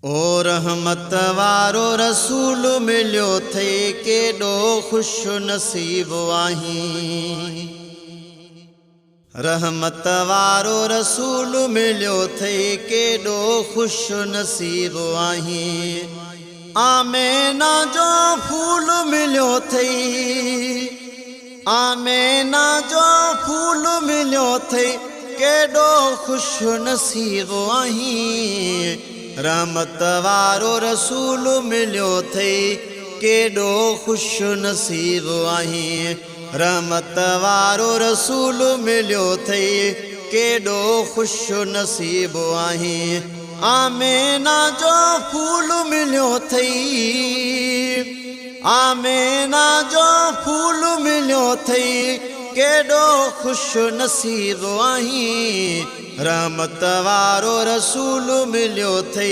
ओ रहमत वारो रसूल मिलियो थे केॾो खुश नसीब आहीं। रहमत वारो रसूल मिलियो थे केॾो खुश नसीब आहीं। आमेना जो फूल मिलियो थे, आमेना जो फूल मिलियो थे केॾो खुश नसीब आहीं। रहमत वारो रसूल मिलियो थे केॾो खुश नसीब आहीं। रहमत वारो रसूल मिलियो थे केॾो खुश नसीब आहीं। आमेना जो फूल मिलियो थे, आमेना जो फूल मिलियो थे केॾो खुश नसीब आहीं। रहमत वारो रसूल मिलियो थे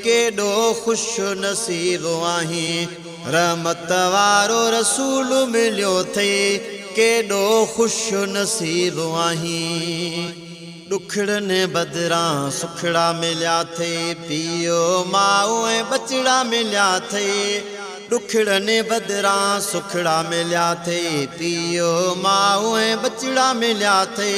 केॾो खुश नसीब आहीं। रहमत वारो रसूल मिलियो थे केॾो खुश नसीब आहीं। ॾुखड़नि बदिरां सुखड़ा मिलिया थे, पीओ माउ ऐं बचड़ा मिलिया थे। ॾुखड़नि बदिरां सुखड़ा मिलिया थे, पीओ माउ ऐं बचड़ा मिलिया थे।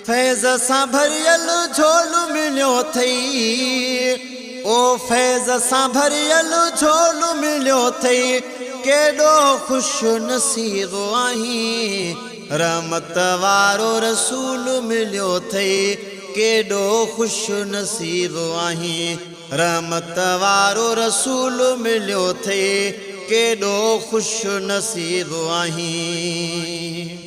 फैज़ सां भरियल झोल मिलियो थई, ओ फैज़ सां भरियल झोल मिलियो थई केॾो खुश नसीब आहीं। रहमत वारो रसूल मिलियो थई केॾो खुश नसीब आहीं। रहमत वारो रसूल मिलियो थई केॾो खुश नसीब आहीं।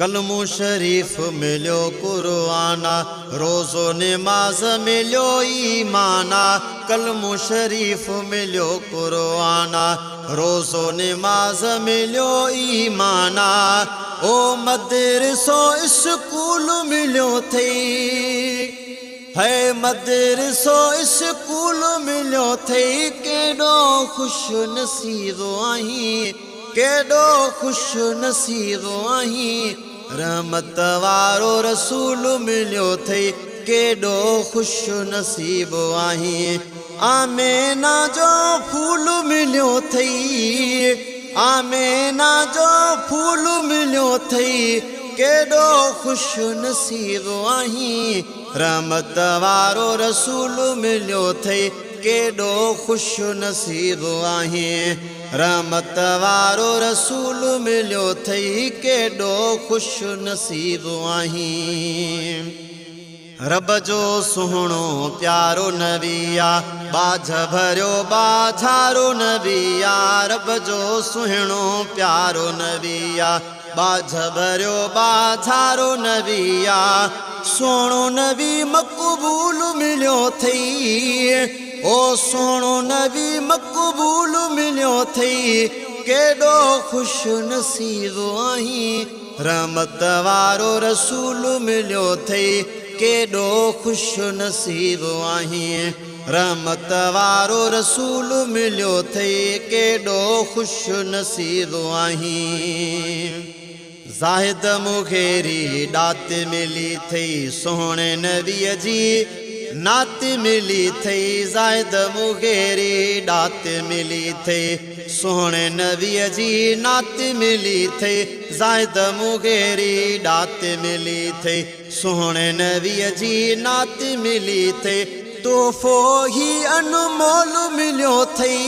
कलमो शरीफ मिलियो कुरआना, रोज़ो नमाज़ मिलियो ईमाना। कलमो शरीफ मिलियो कुरआना, रोज़ो नमाज़ मिलियो ईमाना। ओ मदरसो स्कूल मिलियो थे, है मदरसो स्कूल मिलियो थे केॾो खुश नसीब आहीं। केॾो खुश नसीब आहीं। रहमत वारो रसूल मिलियो थे केॾो खुश नसीब आहीं। आमेना जो फूल मिलियो थई, आमेना जो फूल मिलियो थई केॾो खुश नसीब आहीं। रहमत वारो रसूल मिलियो थे केॾो खुश नसीब आहीं। रहमत वारो रसूल मिलियो थई केॾो खुश नसीब आहीं। रब जो सुहिणो प्यारो नबिया, बाझ भरियो बाझारो नबिया। रब जो सुहिणो प्यारो नबिया, बाझ भरियो बाझारो नबिया। सोणो नबी मक़बूल मिलियो थई, ओ सोणो नबी मक़बूल मिलियो थई केॾो खुश नसीब आहीं। रहमत वारो रसूल मिलियो थई केॾो खुश नसीब आहीं। रहमत वारो रसूल मिलियो थई केॾो खुश नसीब आहीं। ज़ाहिद मुखेरी डात मिली थई सोहणे नबीअ जी नात मिली थई। ज़ाहिद मुखेरी डात मिली थई सोहणे नबीअ जी नात मिली थई। ज़ाहिद मुखेरी डात मिली थई सोहणे नबीअ जी नात मिली थई। तोहफ़ो ही अनमोल मिलियो थई,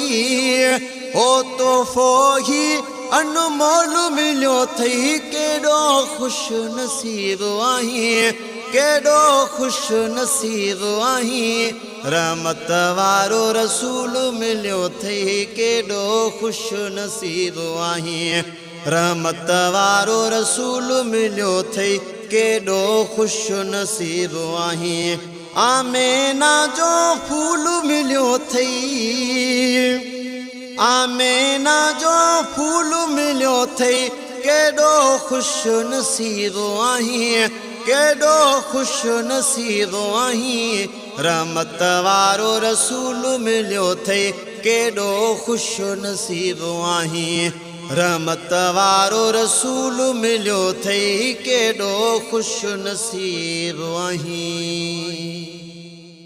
ओ तोहफ़ो ही अनमोल मिलियो थई केॾो खुश नसीब आहीं। केॾो खुश नसीब आहीं। रहमत वारो रसूल मिलियो थई केॾो खुश नसीब आहीं। रहमत वारो रसूल मिलियो थई केॾो खुश नसीब आहीं। आमेना जो फूल मिलियो थई, आमेना जो फूल मिलियो थई केॾो खुश नसीब आहीं। केॾो खुश नसीब आहीं। रहमत वारो रसूल मिलियो थई केॾो खुश नसीब आहीं। रहमत वारो रसूल मिलियो थई केॾो खुश नसीब आहीं।